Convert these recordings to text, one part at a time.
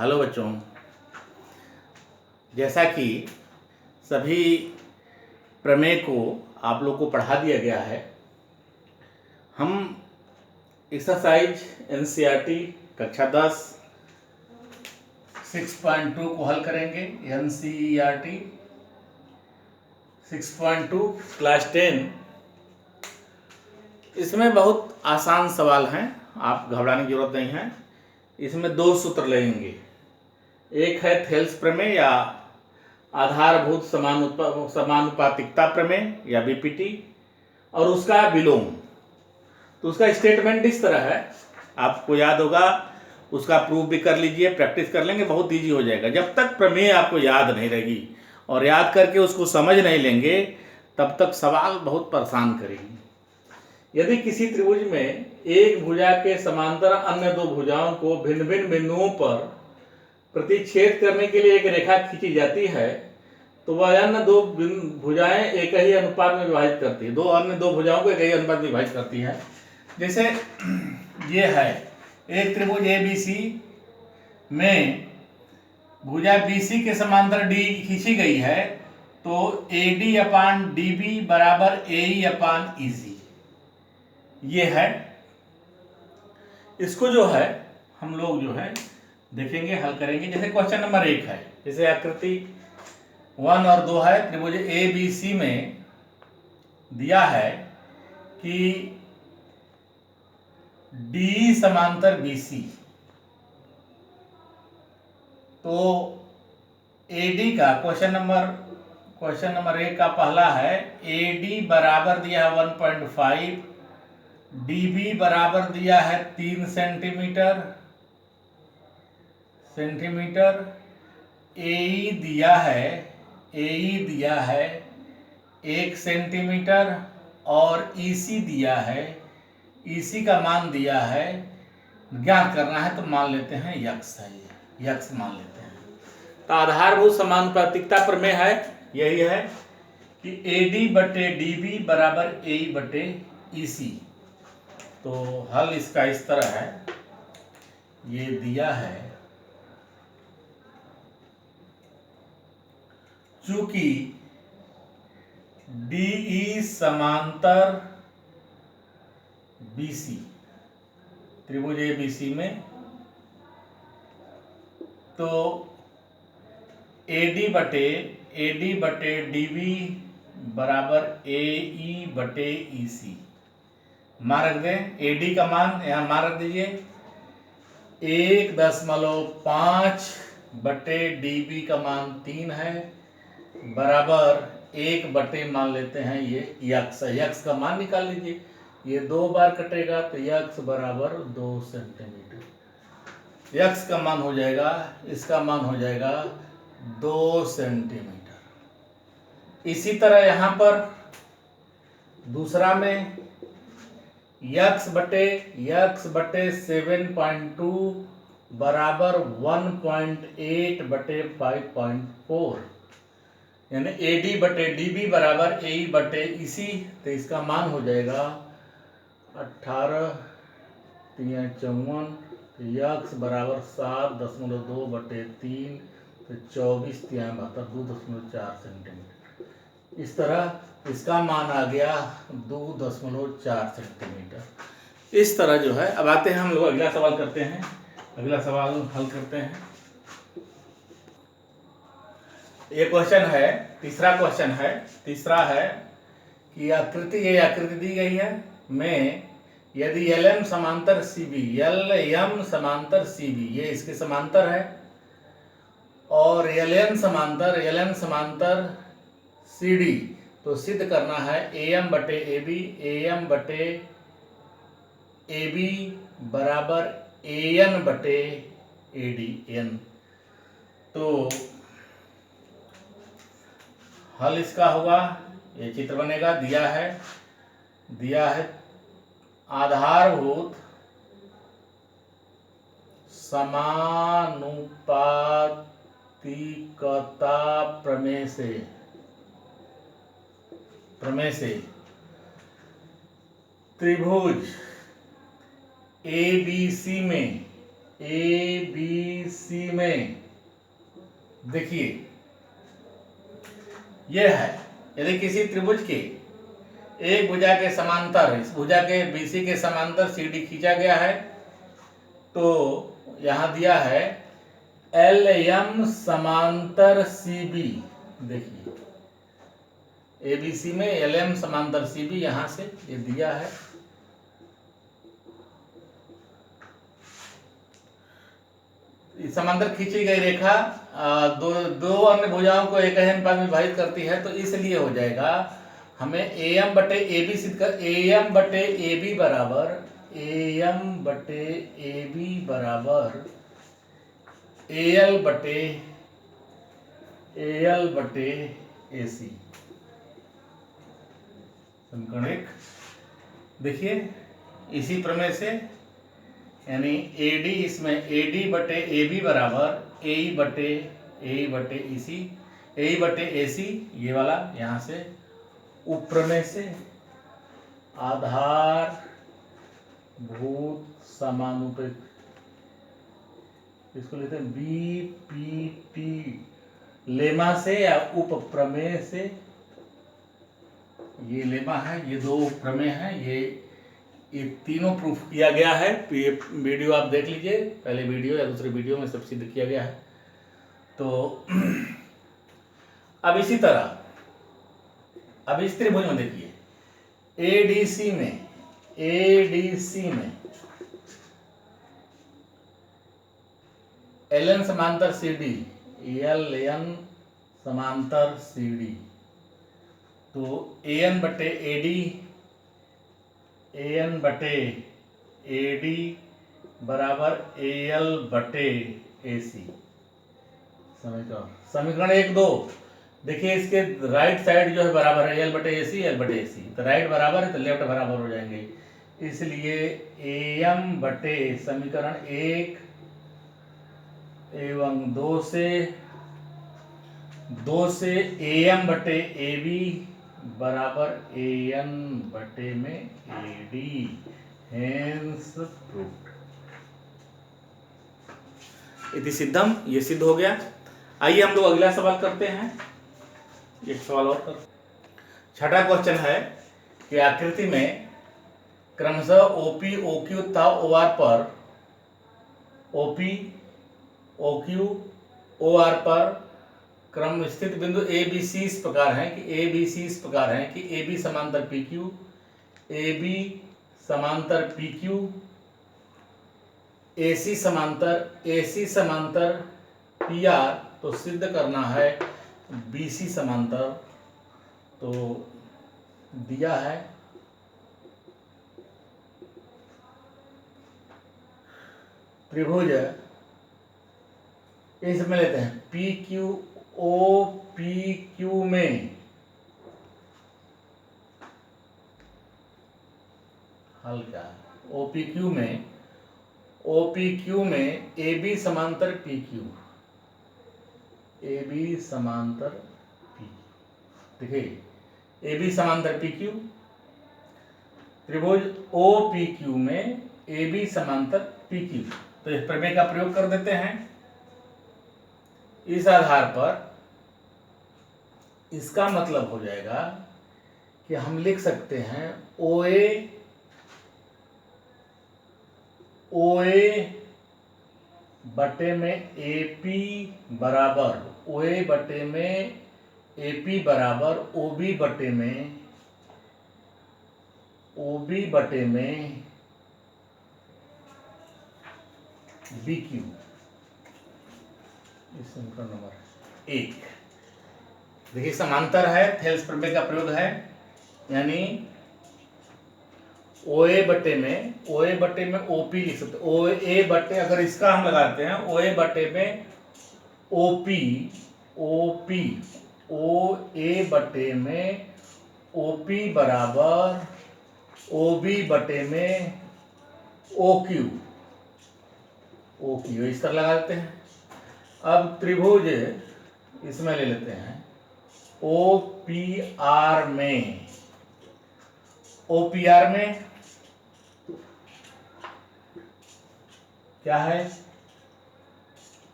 Hello बच्चों, जैसा कि सभी प्रमेय को आप लोग को पढ़ा दिया गया है, हम एक्सरसाइज एनसीईआरटी कक्षा 10 6.2 को हल करेंगे। NCERT 6.2 class 10। इसमें बहुत आसान सवाल हैं, आप घबराने की जरूरत नहीं है। इसमें दो सूत्र लेंगे, एक है थेल्स प्रमेय या आधारभूत समानुपातिकता प्रमेय या बीपीटी, और उसका विलोम। तो उसका स्टेटमेंट इस तरह है, आपको याद होगा, उसका प्रूफ भी कर लीजिए, प्रैक्टिस कर लेंगे, बहुत इजी हो जाएगा। जब तक प्रमेय आपको याद नहीं रहेगी और याद करके उसको समझ नहीं लेंगे, तब तक सवाल बहुत परेशान करेगी। यदि किसी त्रिभुज में एक भुजा के समांतर अन्य दो भुजाओं को भिन्न भिन्न बिंदुओं पर प्रतिच्छेद करने के लिए एक रेखा खींची जाती है, तो वह अन्य दो भुजाएं एक ही अनुपात में विभाजित करती है, अन्य दो भुजाओं को एक ही अनुपात में विभाजित करती है। जैसे ये है एक त्रिभुज ABC में भुजा BC के समांतर D खींची गई है, तो AD अपान DB बराबर AE अपान EC ये है। इसको जो है हम लोग जो है देखेंगे, हल करेंगे। जैसे क्वेश्चन नंबर 1 है, जैसे आकृति 1 और 2 है। त्रिभुज ABC में दिया है कि D समांतर BC, तो AD का क्वेश्चन नंबर 1 का पहला है, AD बराबर दिया है 1.5, DB बराबर दिया है 3 सेंटीमीटर, AE दिया है 1 सेंटीमीटर और EC दिया है, EC का मान दिया है, ज्ञात करना है तो मान लेते हैं यक्स है, यक्स मान लेते हैं। तो आधारभूत समानुपातिकता प्रमेय है, यही है कि AD बटे DB बराबर AE बटे EC। तो हल इसका इस तरह है, ये दिया है, चूंकि DE समांतर BC त्रिभुज ABC में, तो AD बटे DB बराबर AE बटे EC मान रख दें। AD का मान यहाँ मान रख दीजिए 1.5 बटे DB का मान 3 है, बराबर 1 बटे मान लेते हैं ये यक्स है। यक्स का मान निकाल लीजिए, ये 2 बार कटेगा तो यक्स बराबर 2 सेंटीमीटर। यक्स का मान हो जाएगा, इसका मान हो जाएगा 2 सेंटीमीटर। इसी तरह यहाँ पर दूसरा में यक्स बटे 7.2 बराबर 1.8 बटे 5.4, यानी AD बटे DB बराबर AE बटे EC। तो इसका मान हो जाएगा 18 3 54, यक्स बराबर 7.2 बटे 3, तो 24 3 72, 2.4 सेंटीमीटर। इस तरह इसका मान आ गया 2.4 सेंटीमीटर। इस तरह जो है। अब आते हैं हम लोग अगला सवाल करते हैं, अगला सवाल हल करते हैं। ये क्वेश्चन है, तीसरा क्वेश्चन है। तीसरा है कि ये आकृति दी गई है में यदि LM समांतर CB, LM समांतर CB ये इसके समांतर है, और LN समांतर CD, तो सिद्ध करना है AM बटे AB बराबर AN बटे ADN। तो हल इसका होगा, ये चित्र बनेगा, दिया है आधारभूत समानुपातिकता प्रमेय से त्रिभुज ABC में ए बी सी में देखिए यह है, यदि किसी त्रिभुज के एक भुजा के समांतर, इस भुजा के बीसी के समांतर CD खींचा गया है, तो यहां दिया है LM समांतर CB। देखिए ABC में LM समांतर CB यहां से ये दिया है। समांतर खींची गई रेखा दो अन्य भुजाओं को एक अनुपात में विभाजित करती है, तो इसलिए हो जाएगा हमें AM बटे AB सिद्ध कर, AM बटे AB बराबर AL बटे AC। समीकरण 1 देखिए इसी प्रमेय से, यानी AD इसमें AD बटे AB बराबर AE बटे AC, ये वाला यहाँ से उपप्रमेय से आधार भूत समानुपातिक, इसको लेते हैं BPT लेमा से या उपप्रमेय से। ये लेमा है, ये दो उपप्रमेय हैं, ये तीनों प्रूफ किया गया है। ये वीडियो आप देख लीजिए, पहले वीडियो या दूसरे वीडियो में सब सिद्ध किया गया है। तो अब इसी तरह अब इस त्रिभुज में देखिए ADC में LN समांतर CD, LN समांतर CD, तो AN बटे AD बराबर AL बटे AC। समीकरण 1-2 देखिए, इसके राइट साइड जो है बराबर है L बटे AC, तो राइट बराबर है तो लेफ्ट बराबर हो जाएंगे, इसलिए AM बटे समीकरण 1 एवं 2 से AM बटे AB बराबर AN बटे में AD, हेंस प्रूव्ड। इति सिद्धम, ये सिद्ध हो गया। आइए हम लोग अगला सवाल करते हैं। एक सवाल और कर, छठा क्वेश्चन है कि आकृति में क्रमशः OP, OQ तथा OR पर क्रम स्थित बिंदु ABC इस प्रकार है कि AB समांतर PQ, AB समांतर PQ, AC समांतर PR, तो सिद्ध करना है BC समांतर, तो दिया है त्रिभुज, इसमें लेते हैं PQOPQ में हल क्या है, OPQ में AB समांतर PQ, देखिए AB समांतर PQ, त्रिभुज OPQ में AB समांतर PQ, तो इस प्रमेय का प्रयोग कर देते हैं। इस आधार पर इसका मतलब हो जाएगा कि हम लिख सकते हैं OA बटे में AP बराबर OB बटे में BQ। समीकरण नंबर 1 देखिए, समांतर है, थेल्स प्रमेय का प्रयोग है, यानी OA बटे में OP लिख सकते, OA बटे, अगर इसका हम लगाते हैं OA बटे में OA बटे में OP बराबर OB बटे में OQ, इस तरह लगा देते हैं। अब त्रिभुज इसमें ले लेते हैं OPR में क्या है,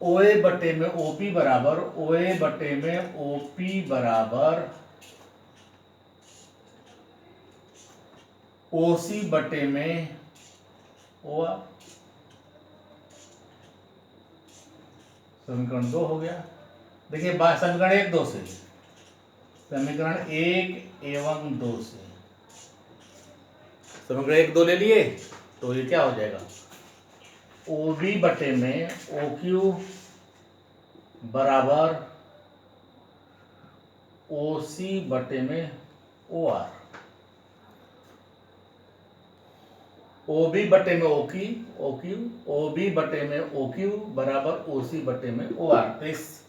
OA बटे में OP बराबर OA बटे में OP बराबर OC बटे में OR। समीकरण 2 हो गया। देखिए समीकरण 1 2 से, समीकरण 1 एवं 2 से समीकरण 1 2 ले लिए तो ये क्या हो जाएगा, OB बटे में OQ बराबर OC बटे में OR। OB बटे में OQ OB बटे में OQ बराबर OC बटे में OR। तो इस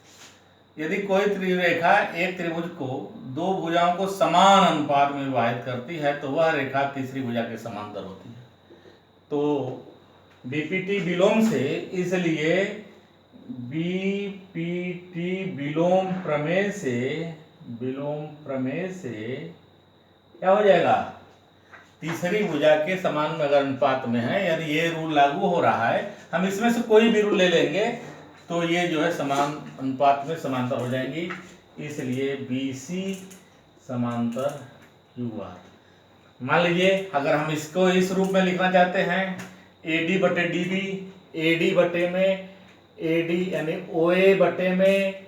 यदि कोई त्रिरेखा एक त्रिभुज को दो भुजाओं को समान अनुपात में विभाजित करती है तो वह रेखा तीसरी भुजा के समांतर होती है। तो बीपीटी विलोम से, इसलिए बीपीटी विलोम प्रमेय से क्या हो जाएगा, तीसरी भुजा के समान में अगर अनुपात में है, यदि ये रूल लागू हो रहा है, हम इसमें से कोई भी रूल ले लेंगे तो ये जो है समान अनुपात में समांतर हो जाएंगी। इसलिए BC समांतर QR। मान लीजिए अगर हम इसको इस रूप में लिखना चाहते हैं, AD बटे DB, AD बटे में AD यानी OA बटे में,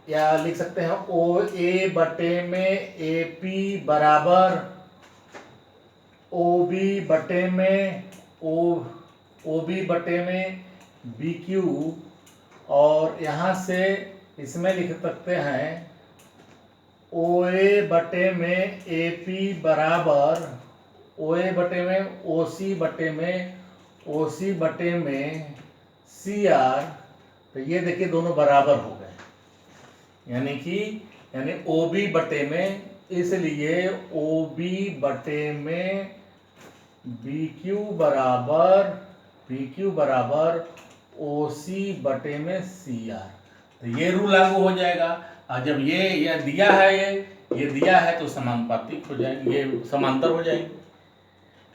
या लिख सकते हैं OA बटे में AP बराबर OB बटे में OB बटे में BQ, और यहाँ से इसमें लिख सकते हैं OA बटे में AP बराबर OA बटे में OC बटे में OC बटे में CR। तो ये देखिए दोनों बराबर हो गए, यानी OB बटे में, इसलिए OB बटे में BQ बराबर OC बटे में CR। तो ये रूल लागू हो जाएगा। और जब ये दिया है, ये दिया है तो समानुपातिक हो जाएंगे, ये समांतर हो जाएंगे,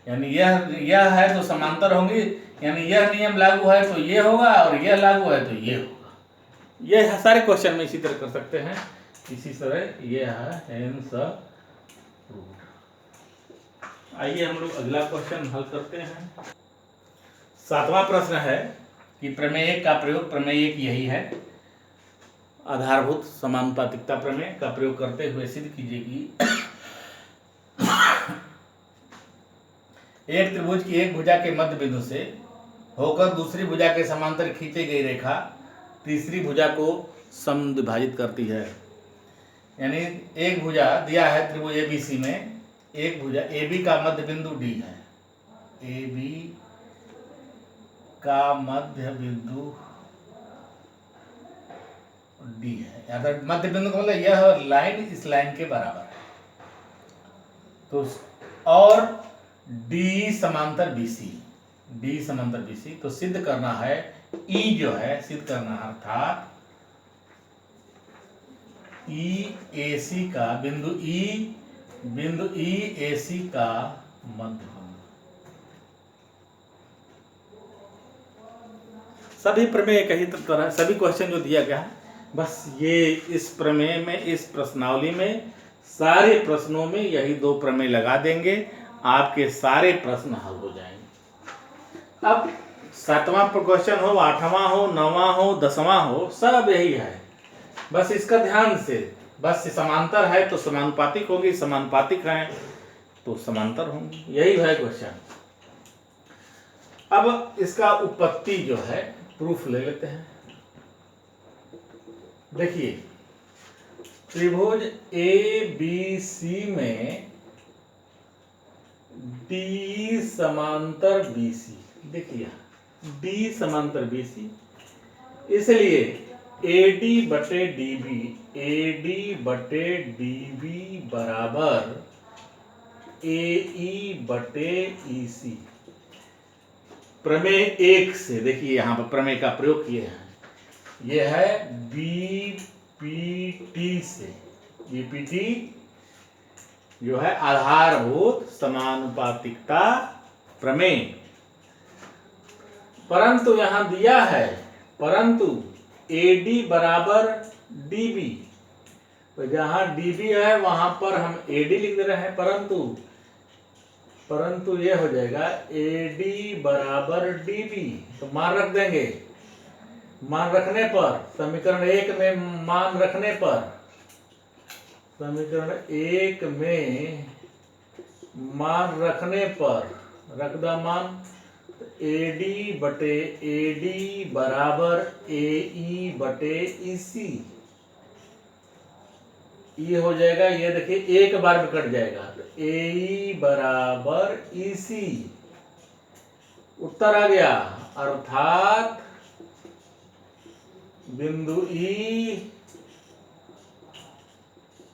यानी यह है तो समांतर होंगी, यानी यह नियम लागू है तो ये होगा और यह लागू है तो ये होगा। ये सारे क्वेश्चन में इसी तरह कर सकते हैं। इसी तरह ये है हेंस रूट। आइए हम लोग अगला क्वेश्चन हल करते हैं। 7वां प्रश्न है कि प्रमेय 1 का प्रयोग, प्रमेय 1 यही है, आधारभूत समानुपातिकता प्रमेय का प्रयोग करते हुए सिद्ध कीजिए कि एक त्रिभुज की एक भुजा के मध्य बिंदु से होकर दूसरी भुजा के समांतर खींची गई रेखा तीसरी भुजा को समद्विभाजित करती है। यानी एक भुजा दिया है त्रिभुज ABC में, एक भुजा AB का मध्य बिंदु D है, AB का मध्य बिंदु D है, अगर मध्य बिंदु का मतलब यह लाइन इस लाइन के बराबर है, तो और D समांतर BC, तो सिद्ध करना है E जो है, सिद्ध करना अर्थात EAC का बिंदु EAC का मध्य बिंदु। सभी प्रमेय एक ही तरह, सभी क्वेश्चन जो दिया गया है, बस ये इस प्रमेय में, इस प्रश्नावली में सारे प्रश्नों में यही 2 प्रमेय लगा देंगे, आपके सारे प्रश्न हल हो जाएंगे। अब 7वां क्वेश्चन हो, 8वां हो, 9वां हो, 10वां हो, सब यही है। बस इसका ध्यान से, बस समांतर है तो समानुपातिक होगी, समानुपातिक है तो समांतर होंगी, यही है क्वेश्चन। अब इसका उत्पत्ति जो है प्रूफ ले लेते हैं। देखिए त्रिभुज ABC में D समांतर BC, देखिए D समांतर BC, इसलिए AD बटे DB बराबर AE बटे EC। प्रमेय 1 से देखिए यहाँ पर प्रमेय का प्रयोग किए हैं, यह है BPT से, BPT जो है आधारभूत समानुपातिकता प्रमेय। परंतु यहाँ दिया है परंतु AD बराबर DB, तो जहां DB है वहां पर हम AD लिख दे रहे हैं, परंतु ये हो जाएगा AD बराबर DB। तो मान रख देंगे, मान रखने पर समीकरण 1 में मान रखने पर, समीकरण 1 में मान रखने पर रख द मान, AD बटे AD बराबर AE बटे EC। ये हो जाएगा, ये देखिए एक बार में कट जाएगा, तो AE बराबर EC उत्तर आ गया, अर्थात बिंदु E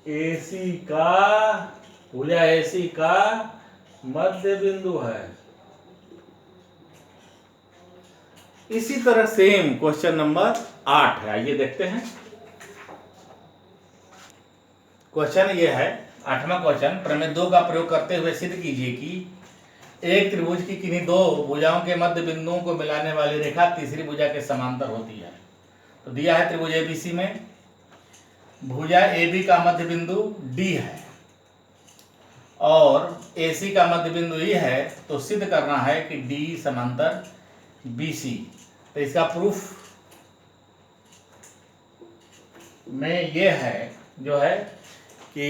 AC का, भुजा AC का मध्य बिंदु है। इसी तरह सेम क्वेश्चन नंबर 8 है, आइए देखते हैं। क्वेश्चन ये है 8वां क्वेश्चन, प्रमेय 2 का प्रयोग करते हुए सिद्ध कीजिए कि एक त्रिभुज की किन्हीं दो भुजाओं के मध्य बिंदुओं को मिलाने वाली रेखा तीसरी भुजा के समांतर होती है। तो दिया है त्रिभुज ABC में भुजा AB का मध्य बिंदु D है और AC का मध्य बिंदु E है, तो सिद्ध करना है कि D समांतर BC। तो इसका प्रूफ में ये है जो है कि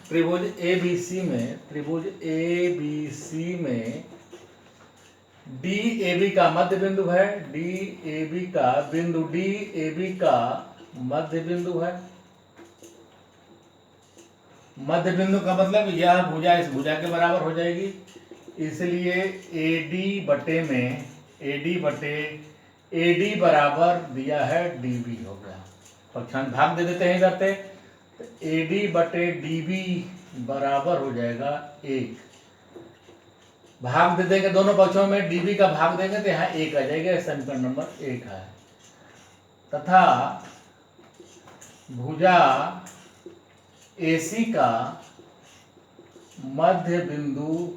त्रिभुज ABC में DAB का मध्य बिंदु है, DAB का बिंदु DAB का मध्य बिंदु है। मध्य बिंदु का मतलब यह भुजा इस भुजा के बराबर हो जाएगी, इसलिए AD बराबर दिया है DB हो गया। पक्षांश भाग दे देते हैं इधर से, तो AD बटे DB बराबर हो जाएगा 1। भाग दे देंगे दोनों पक्षों में, DB का भाग देंगे तो यहाँ 1 आ जाएगा, समीकरण नंबर 1 है। तथा भुजा AC का मध्य बिंदु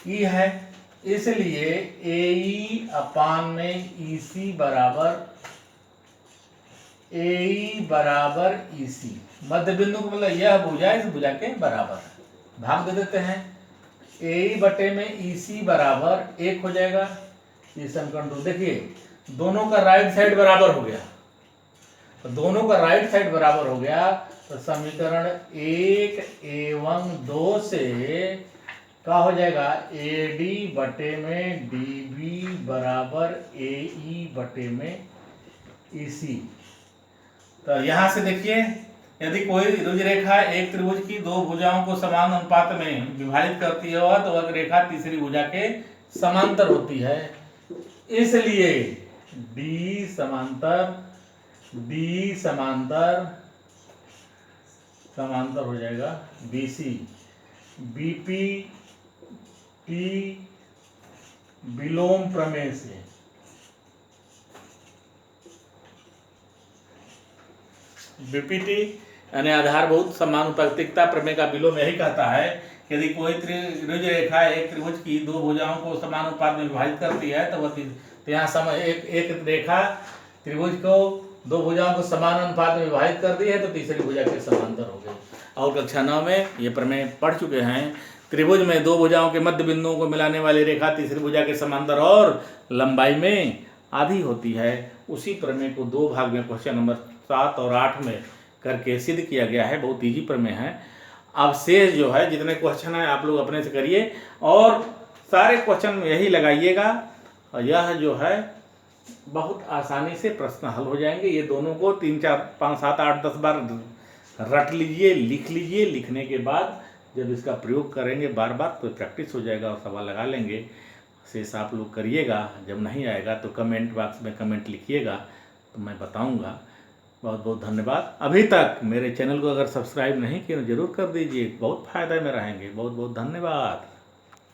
E है, इसलिए AE अपान में EC बराबर EC। मध्य बिंदु को मतलब यह भुजा इस भुजा के बराबर है। भाग दे देते हैं, AE बटे में EC बराबर 1 हो जाएगा। ये समीकरण 2 देखिए, दोनों का राइट साइड बराबर हो गया, तो दोनों का राइट साइड बराबर हो गया, तो समीकरण 1 एवं 2 से क्या हो जाएगा, AD बटे में DB बराबर AE बटे में EC। तो यहां से देखिए, यदि कोई रुज रेखा एक त्रिभुज की दो भुजाओं को समान अनुपात में विभाजित करती है तो वह रेखा तीसरी भुजा के समांतर होती है। इसलिए D समांतर हो जाएगा BC। BP T विलोम प्रमेय से BPT यानी आधारभूत समानुपातिकता प्रमेय का विलोम यही कहता है, यदि कोई त्रिभुज रेखा एक त्रिभुज की दो भुजाओं को समान अनुपात में विभाजित करती है तो वह यहाँ एक रेखा त्रिभुज को दो भुजाओं को समान अनुपात में विभाजित कर दी है तो तीसरी भुजा के समांतर हो गई। और कक्षा 9 में ये प्रमेय पढ़ चुके हैं। त्रिभुज में दो भुजाओं के मध्य बिंदुओं को मिलाने वाली रेखा तीसरी भुजा के समांतर और लंबाई में आधी होती है। उसी प्रमेय को 2 भाग में क्वेश्चन नंबर 7 और 8 में करके सिद्ध किया गया है। बहुत ईजी प्रमेय है। अब शेष जो है जितने क्वेश्चन हैं आप लोग अपने से करिए और सारे क्वेश्चन में यही लगाइएगा, और यह जो है बहुत आसानी से प्रश्न हल हो जाएंगे। ये दोनों को 3 4 5 7 8 10 बार रट लीजिए, लिख लीजिए। लिखने के बाद जब इसका प्रयोग करेंगे बार बार तो प्रैक्टिस हो जाएगा और सवाल लगा लेंगे। शेष आप लोग करिएगा। जब नहीं आएगा तो कमेंट बॉक्स में कमेंट लिखिएगा तो मैं बताऊंगा। बहुत बहुत धन्यवाद। अभी तक मेरे चैनल को अगर सब्सक्राइब नहीं किया तो जरूर कर दीजिए, बहुत फायदा में रहेंगे। बहुत बहुत धन्यवाद।